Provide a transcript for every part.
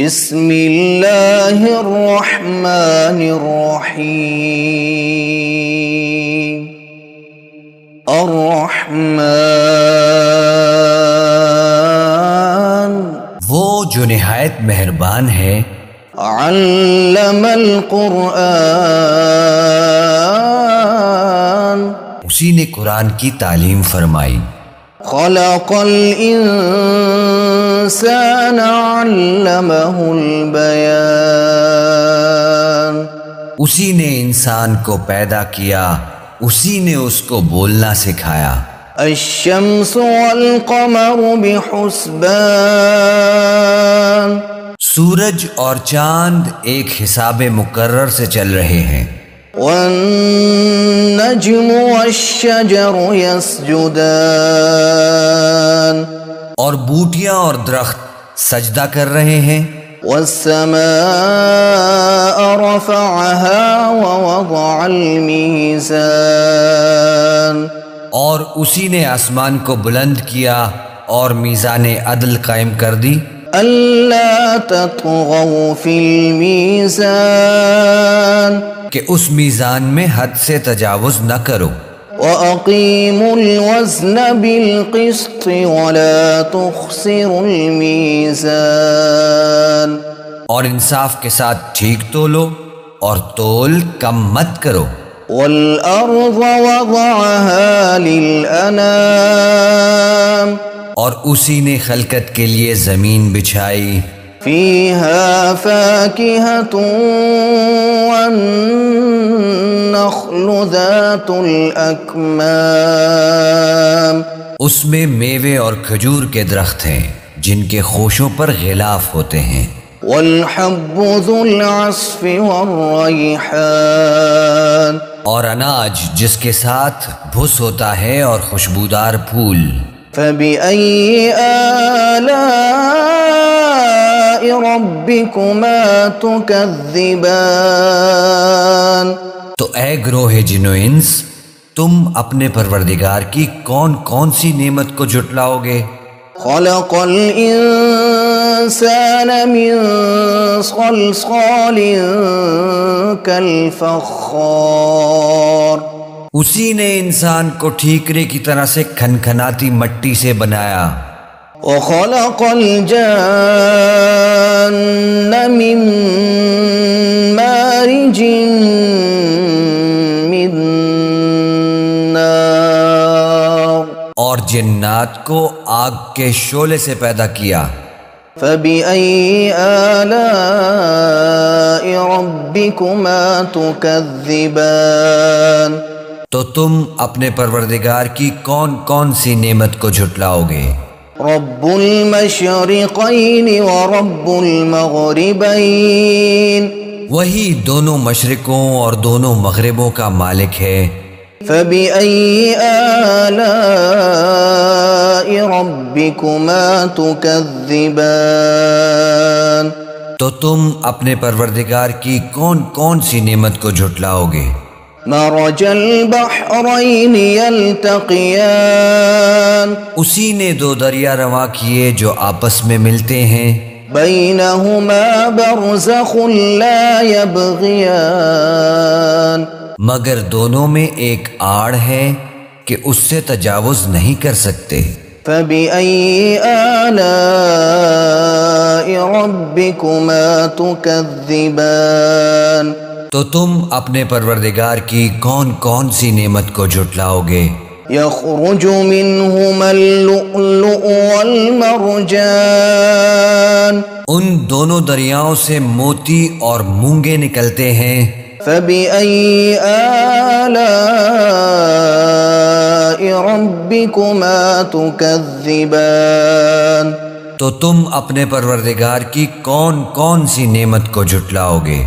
بسم اللہ الرحمن الرحیم الرحمن وہ جو نہایت مہربان ہے، علم القرآن اسی نے قرآن کی تعلیم فرمائی، خلق الانسان علمہ البیان اسی نے انسان کو پیدا کیا، اسی نے اس کو بولنا سکھایا۔ الشمس والقمر بحسبان سورج اور چاند ایک حساب مقرر سے چل رہے ہیں۔ والنجم والشجر يسجدان اور بوٹیاں اور درخت سجدہ کر رہے ہیں۔ والسماء رفعها ووضع الميزان اور اسی نے آسمان کو بلند کیا اور میزان عدل قائم کر دی، ألا تطغوا في الميزان کہ اس میزان میں حد سے تجاوز نہ کرو۔ وَأَقِيمُوا الْوَزْنَ بِالْقِسْطِ وَلَا تُخْسِرُوا الْمِيزَانَ اور انصاف کے ساتھ ٹھیک تولو اور تول کم مت کرو۔ وَالْأَرْضَ وَضَعَهَا لِلْأَنَامِ اور اسی نے خلقت کے لیے زمین بچھائی، فِيهَا فَاكِهَةٌ وَالنَّخْلُ ذَاتُ الْأَكْمَامِ اس میں میوے اور کھجور کے درخت ہیں جن کے خوشوں پر غلاف ہوتے ہیں۔ وَالْحَبُّ ذُو الْعَصْفِ وَالرَّيْحَانِ اور اناج جس کے ساتھ بھس ہوتا ہے اور خوشبودار پھول۔ فَبِأَيِّ آلَاءِ رَبِّكُمَا تُكَذِّبَانِ تو اے گروہ جن و انس، تم اپنے پروردگار کی کون کون سی نعمت کو جھٹلاؤ گے؟ خَلَقَ الْإِنسَانَ مِنْ صَلْصَالٍ كَالْفَخَّارِ اسی نے انسان کو ٹھیکرے کی طرح سے کھنکھناتی مٹی سے بنایا۔ وَخَلَقَ الْجَانَّ مِن مَارِجٍ مِّن نَّارٍ اور جنات کو آگ کے شعلے سے پیدا کیا۔ فَبِأَيِّ آلَاءِ رَبِّكُمَا تُكَذِّبَانِ تو تم اپنے پروردگار کی کون کون سی نعمت کو جھٹلاؤ گے؟ رب المشرقین ورب المغربین وہی دونوں مشرقوں اور دونوں مغربوں کا مالک ہے۔ فَبِأَيِّ آلَاءِ رَبِّكُمَا تُكَذِّبَانِ تو تم اپنے پروردگار کی کون کون سی نعمت کو جھٹلاؤ گے؟ مرج البحرین یلتقیان اسی نے دو دریا رواں کیے جو آپس میں ملتے ہیں، بینہما برزخ لا یبغیان مگر دونوں میں ایک آڑ ہے کہ اس سے تجاوز نہیں کر سکتے۔ فَبِأَيِّ آلَاءِ رَبِّكُمَا تُكَذِّبَانِ تو تم اپنے پروردگار کی کون کون سی نعمت کو جھٹلاؤ گے؟ يَخْرُجُ مِنْهُمَا اللُّؤْلُؤُ وَالْمَرْجَانُ ان دونوں دریاؤں سے موتی اور مونگے نکلتے ہیں۔ فَبِأَيِّ آلَاءِ رَبِّكُمَا تُكَذِّبَانِ تو تم اپنے پروردگار کی کون کون سی نعمت کو جھٹلاؤ گے؟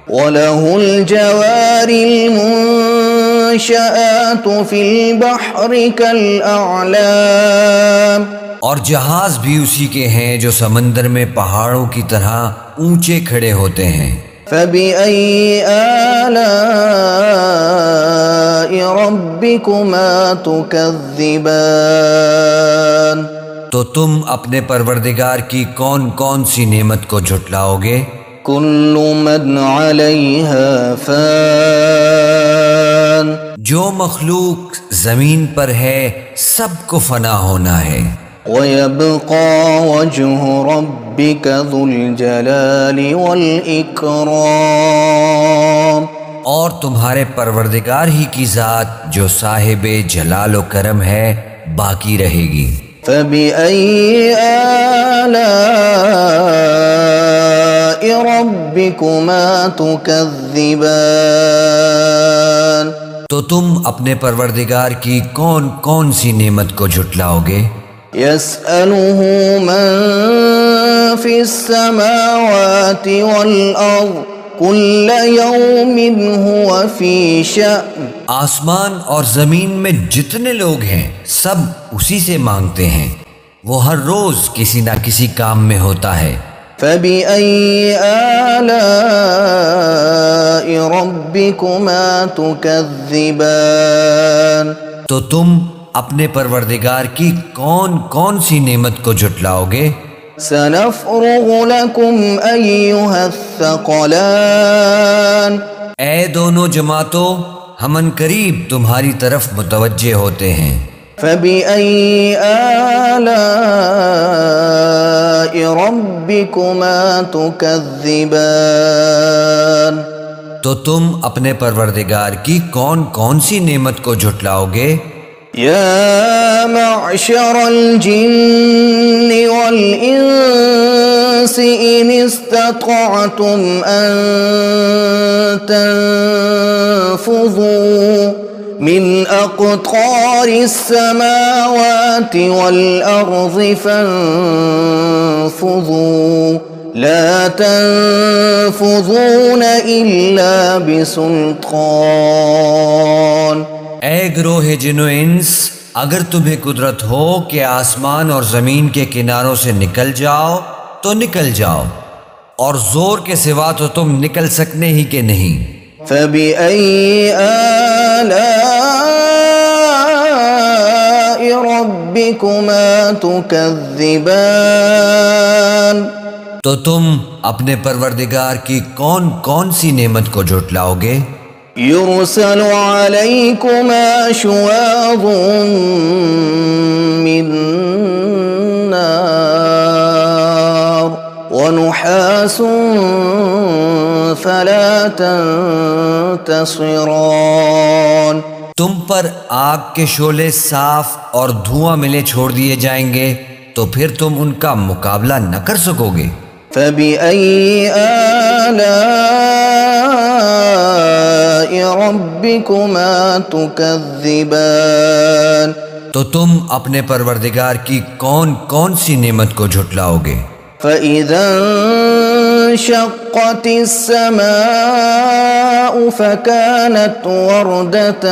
وَلَهُ الْجَوَارِ الْمُنشَآتُ فِي الْبَحْرِ كَالْأَعْلَامِ اور جہاز بھی اسی کے ہیں جو سمندر میں پہاڑوں کی طرح اونچے کھڑے ہوتے ہیں۔ فَبِأَيِّ آلَاءِ رَبِّكُمَا تُكَذِّبَانِ تو تم اپنے پروردگار کی کون کون سی نعمت کو جھٹلاؤ گے؟ كل من عليها فان جو مخلوق زمین پر ہے سب کو فنا ہونا ہے، ويبقى وجه ربك ذو الجلال والإكرام اور تمہارے پروردگار ہی کی ذات جو صاحب جلال و کرم ہے باقی رہے گی۔ فبأي آلاء ربكما تكذبان تو تم اپنے پروردگار کی کون کون سی نعمت کو جھٹلاؤ گے؟ يسأله من في السماوات والأرض كل يوم هو في شأن آسمان اور زمین میں جتنے لوگ ہیں سب اسی سے مانگتے ہیں، وہ ہر روز کسی نہ کسی کام میں ہوتا ہے۔ فبأي آلاء ربكما تكذبان تو تم اپنے پروردگار کی کون کون سی نعمت کو جھٹلاؤ گے؟ سنفرغ لكم أيها الثقلان اے دونوں جماعتوں، ہم ان قریب تمہاری طرف متوجہ ہوتے ہیں۔ فبأي آلاء ربكما تكذبان تو تم اپنے پروردگار کی کون کون سی نعمت کو جھٹلاؤ گے؟ يا معشر الجن والإنس إن استطعتم أن تنفذوا من أقطار السماوات والأرض فانفذوا لا تنفذون إلا بسلطان اے گروہ جن و انس، اگر تمہیں قدرت ہو کہ آسمان اور زمین کے کناروں سے نکل جاؤ تو نکل جاؤ، اور زور کے سوا تو تم نکل سکنے ہی کہ نہیں۔ فبأي آلاء ربكما تكذبان تو تم اپنے پروردگار کی کون کون سی نعمت کو جھٹلاؤ گے؟ يرسل عليكما شواظ من نار ونحاس فلا تنتصران تم پر آگ کے شعلے صاف اور دھواں ملے چھوڑ دیے جائیں گے تو پھر تم ان کا مقابلہ نہ کر سکو گے۔ فبأي آلاء ربكما تكذبان تو تم اپنے پروردگار کی کون کون سی نعمت کو جھٹلاؤ گے؟ فإذا انشقت السماء فكانت وردة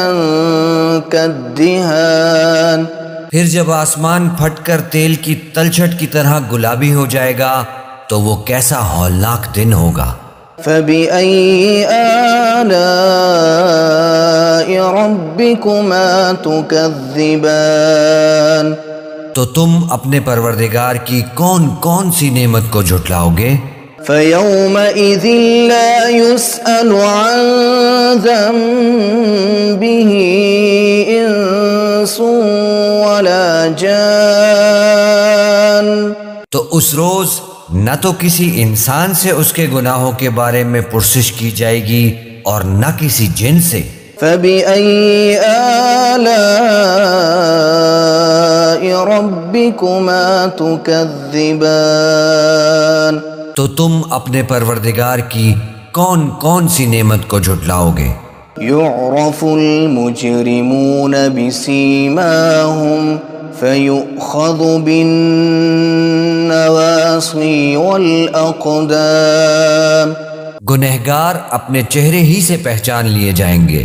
كالدهان پھر جب آسمان پھٹ کر تیل کی تلچھٹ کی طرح گلابی ہو جائے گا تو وہ کیسا ہولناک دن ہوگا۔ فبأي آلاء ربكما تكذبان تو تم اپنے پروردگار کی کون کون سی نعمت کو جھٹلاؤ گے؟ فيومئذ لا يسأل عن ذنبه إنس ولا جان تو اس روز نہ تو کسی انسان سے اس کے گناہوں کے بارے میں پرسش کی جائے گی اور نہ کسی جن سے۔ فبأي آلاء ربكما تكذبان تو تم اپنے پروردگار کی کون کون سی نعمت کو جھٹلاؤ گے؟ يعرف المجرمون بسيماهم فيؤخذ بالنواصي والأقدام گنہگار اپنے چہرے ہی سے پہچان لیے جائیں گے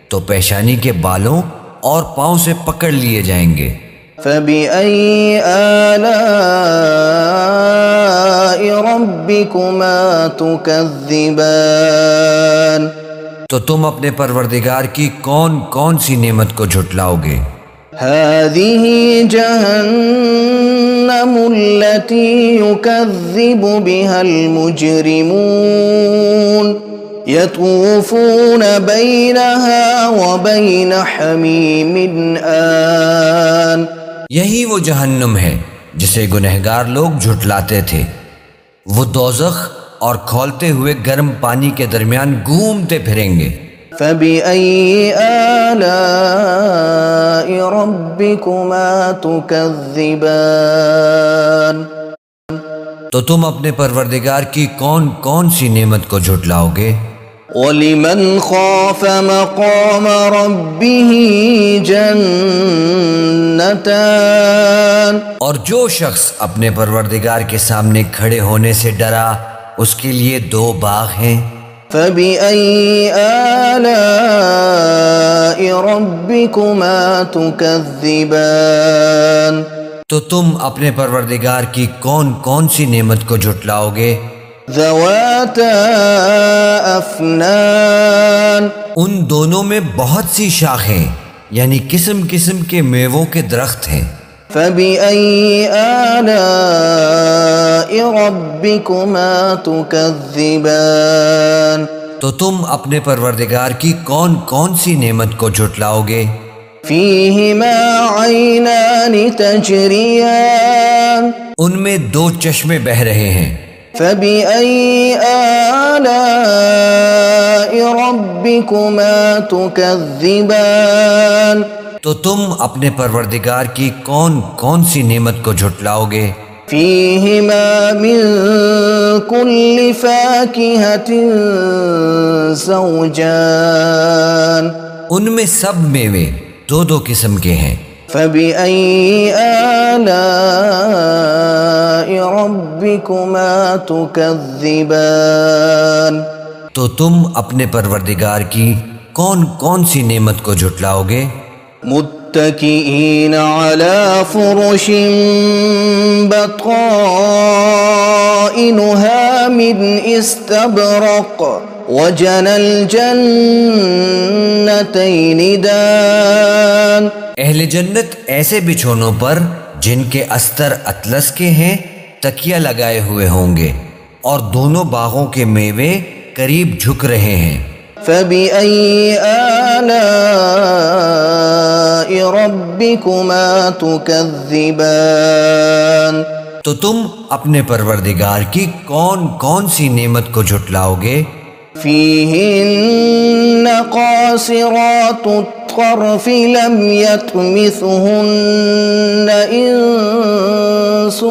تو پیشانی کے بالوں اور پاؤں سے پکڑ لیے جائیں گے۔ فبأي آلاء ربكما تكذبان تو تم اپنے پروردگار کی کون کون سی نعمت کو جھٹلاؤ گے؟ هذه جهنم التي يكذب بها المجرمون يطوفون بينها وبين حميم آن. یہی وہ جہنم ہے جسے گنہگار لوگ جھٹلاتے تھے. وہ دوزخ اور کھولتے ہوئے گرم پانی کے درمیان گھومتے پھریں گے. فَبِأَيِّ آلَاءِ رَبِّكُمَا تُكَذِّبَانِ. تو تم اپنے پروردگار کی کون کون سی نعمت کو جھٹلاؤ گے؟ وَلِمَنْ خَافَ مَقَامَ رَبِّهِ جَنَّتَانِ. اور جو شخص اپنے پروردگار کے سامنے کھڑے ہونے سے ڈرا اس کے لیے 2 باغ ہیں. فَبِأَيِّ آلَاءِ رَبِّكُمَا تُكَذِّبَانِ. تو تم اپنے پروردگار کی کون کون سی نعمت کو جھٹلاؤ گے؟ ذَوَاتَا أَفْنَانٍ. ان دونوں میں بہت سی شاخیں یعنی قسم قسم کے میووں کے درخت ہیں. فَبِأَيِّ آلَاءِ رَبِّكُمَا تُكَذِّبَانِ. تو تم اپنے پروردگار کی کون کون سی نعمت کو جھٹلاؤ گے؟ فِيهِمَا عَيْنَانِ تَجْرِيَانِ. ان میں 2 چشمے بہہ رہے ہیں. فَبِأَيِّ آلَاءِ رَبِّكُمَا تُكَذِّبَانِ. تو تم اپنے پروردگار کی کون کون سی نعمت کو جھٹلاؤ گے؟ فِيهِمَا مِن كُلِّ فَاكِهَةٍ زَوْجَانِ. ان میں سب میوے 2 قسم کے ہیں. فَبِأَيِّ آلَاءِ رَبِّكُمَا تُكَذِّبَانِ. تو تم اپنے پروردگار کی کون کون سی نعمت کو جھٹلاؤ گے؟ متكئين على فرش بطائنها من استبرق وجنى الجنتين دان. اہل جنت ایسے بچھونوں پر جن کے استر اطلس کے ہیں تکیہ لگائے ہوئے ہوں گے اور دونوں باغوں کے میوے قریب جھک رہے ہیں. فَبِأَيِّ آلَاءِ رَبِّكُمَا تُكَذِّبَانِ. تو تم اپنے پروردگار کی کون کون سی نعمت کو جھٹلاؤ گے؟ فِيهِنَّ قَاصِرَاتُ الطَّرْفِ لَمْ يَطْمِثُهُنَّ إِنسٌ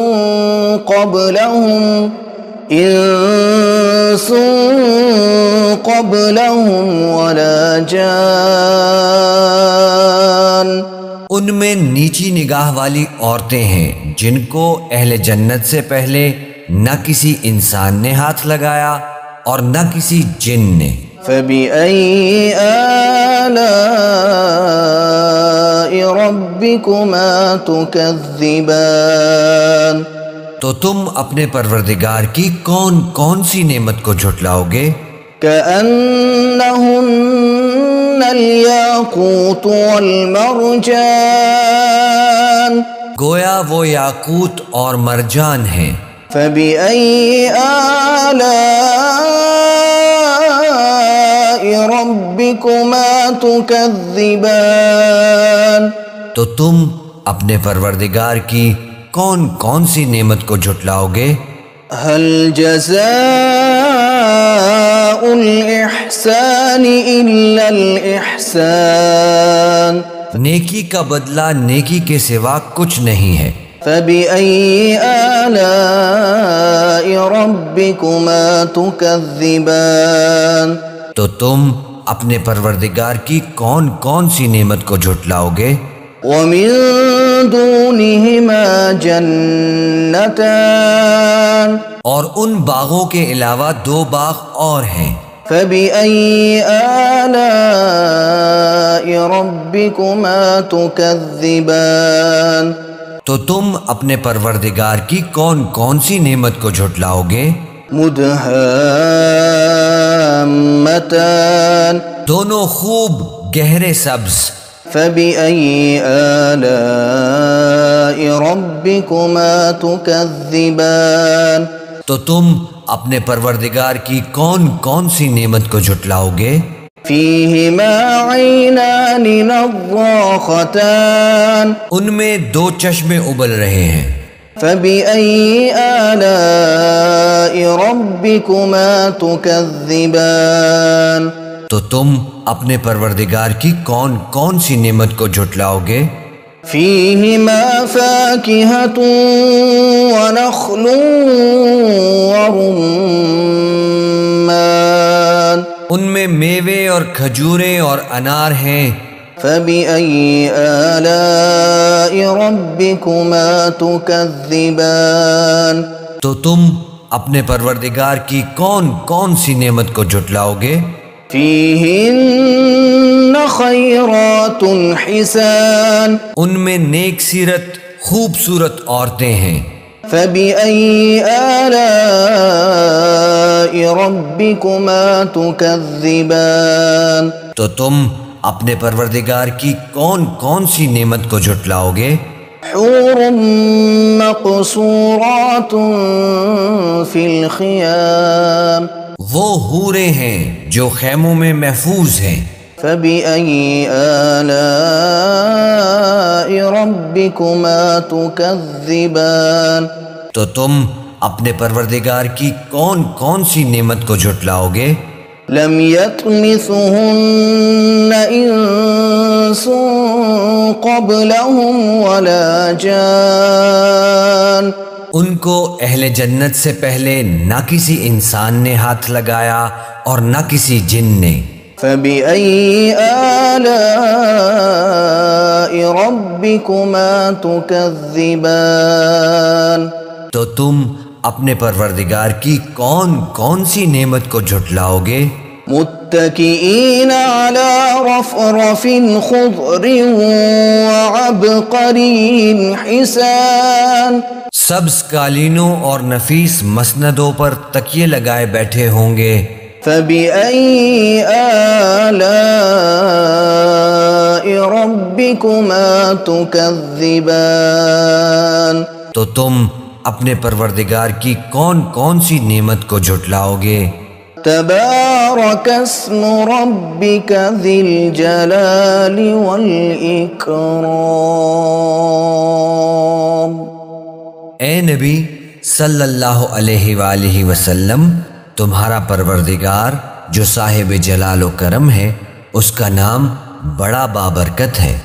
قَبْلَهُمْ وَلَا جَانٌ. ان میں نیچی نگاہ والی عورتیں ہیں جن کو اہل جنت سے پہلے نہ کسی انسان نے ہاتھ لگایا اور نہ کسی جن نے. فَبِأَيِّ آلَاءِ رَبِّكُمَا تُكَذِّبَانِ. تو تم اپنے پروردگار کی کون کون سی نعمت کو جھٹلاؤ گے؟ كَأَنَّهُنَّ الْيَاقُوتُ وَالْمَرْجَانُ. گویا وہ یاقوت اور مرجان ہیں. فَبِأَيِّ آلَاءِ رَبِّكُمَا تُكَذِّبَانِ. تو تم اپنے پروردگار کی کون کون سی نعمت کو جھٹلاؤ گے؟ هل جزاء الإحسان إلا الإحسان. نیکی کا بدلہ نیکی کے سوا کچھ نہیں ہے. فَبِأَيِّ آلَاءِ رَبِّكُمَا تُكَذِّبَانِ. تو تم اپنے پروردگار کی کون کون سی نعمت کو جھٹلاؤ گے؟ وَمِن دُونِهِمَا جَنَّتَانِ. اور ان باغوں کے علاوہ 2 باغ اور ہیں. فَبِأَيِّ آلَاءِ رَبِّكُمَا تُكَذِّبَانِ. تو تم اپنے پروردگار کی کون کون سی نعمت کو جھٹلاؤ گے؟ مُدْهَامَّتَانِ. دونوں خوب گہرے سبز. فَبِأَيِّ آلَاءِ ربكما تكذبان تو تم اپنے پروردگار کی کون کون سی نعمت کو جھٹلاؤ گے؟ فيهما عينان نضاختان ان میں دو چشمے ابل رہے ہیں۔ فبأي آلاء ربكما تكذبان تو تم اپنے پروردگار کی کون کون سی نعمت کو جھٹلاؤ گے؟ فيهما فاكهة ونخل ورمان ان میں میوے اور کھجوریں اور انار ہیں۔ فبأي آلاء ربكما تكذبان تو تم اپنے پروردگار کی کون کون سی نعمت کو جھٹلاؤ گے؟ فيهن خيرات حسان ان میں نیک سیرت خوبصورت عورتیں ہیں۔ فبأي آلاء ربكما تكذبان تو تم اپنے پروردگار کی کون کون سی نعمت کو جھٹلاؤ گے؟ حور مقصورات في الخيام وہ حوریں ہیں جو خیموں میں محفوظ ہیں۔ فبأي آلاء ربكما تكذبان تو تم اپنے پروردگار کی کون کون سی نعمت کو جھٹلاؤ گے؟ لم يطمثهن انس قبلهم ولا جان ان کو اہل جنت سے پہلے نہ کسی انسان نے ہاتھ لگایا اور نہ کسی جن نے۔ فبأي آلاء ربكما تكذبان تو تم اپنے پروردگار کی کون کون سی نعمت کو جھٹلاؤ گے؟ متكئين على رفرف خضر وعبقري حسان سبز قالینوں اور نفیس مسندوں پر تکیے لگائے بیٹھے ہوں گے۔ فبأي آلاء ربكما تكذبان تو تم اپنے پروردگار کی کون کون سی نعمت کو جھٹلاؤ گے؟ تبارك اسم ربك ذي الجلال والإكرام اے نبی صلی اللہ علیہ وآلہ وسلم، تمہارا پروردگار جو صاحب جلال و کرم ہے، اس کا نام بڑا بابرکت ہے۔